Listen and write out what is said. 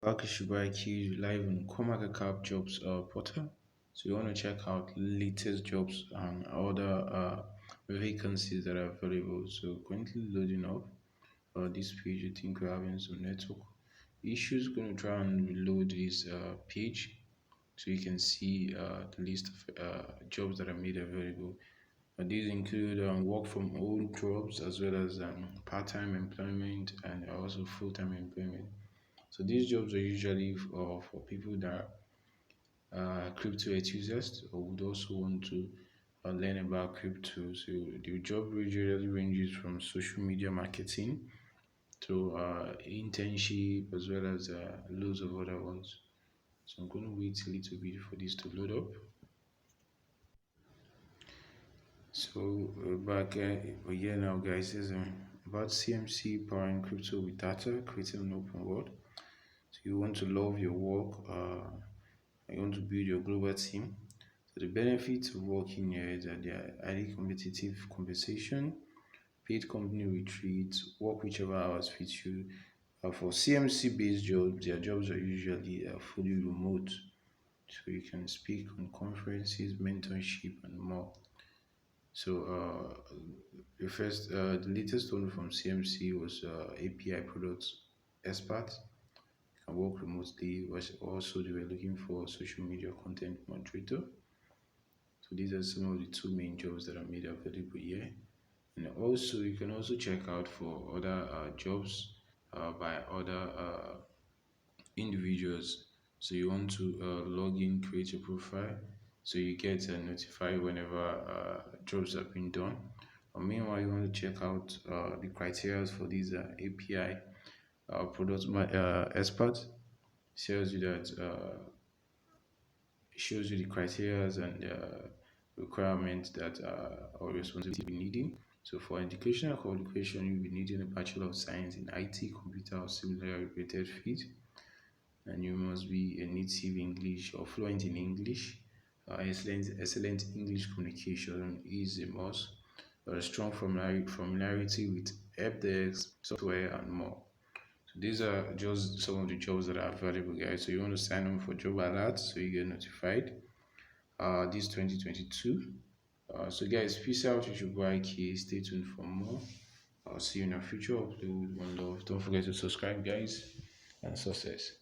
Akahilz live on CoinMarketCap jobs portal. So you want to check out latest jobs and other vacancies that are available. So currently loading up this page. I think we're having some network issues. Going to try and reload this page so you can see the list of jobs that are made available. These include work from home jobs as well as part-time employment and also full-time employment. So these jobs are usually for people that are crypto enthusiasts or would also want to learn about crypto. So the job usually ranges from social media marketing to internship as well as loads of other ones. So I'm going to wait a little bit for this to load up. So back here now, guys, is about CMC powering crypto with data, creating an open world. So you want to love your work, you want to build your global team. So the benefits of working here is that they are highly competitive compensation, paid company retreats, work whichever hours fits you. For CMC based jobs, their jobs are usually fully remote. So you can speak on conferences, mentorship, and more. So the latest one from CMC was API products expert. Can work remotely. Was also they were looking for social media content moderator. So these are some of the two main jobs that are made available here. And also you can also check out for other jobs by other individuals. So you want to log in, create your profile, so you get notified whenever jobs have been done. Meanwhile, you want to check out the criteria for these API product expert. Shows you that shows you the criteria and requirements that or responsibility be needing. So for educational qualification, you'll be needing a Bachelor of Science in IT, computer, or similar related field, and you must be a native English or fluent in English. Excellent English communication is a must. A strong familiarity with helpdesk software and more. So these are just some of the jobs that are available, guys. So you want to sign up for job alerts so you get notified. This 2022. So guys, peace out. You should buy key. Stay tuned for more. I'll see you in a future upload. One love. Don't forget to subscribe, guys, and success.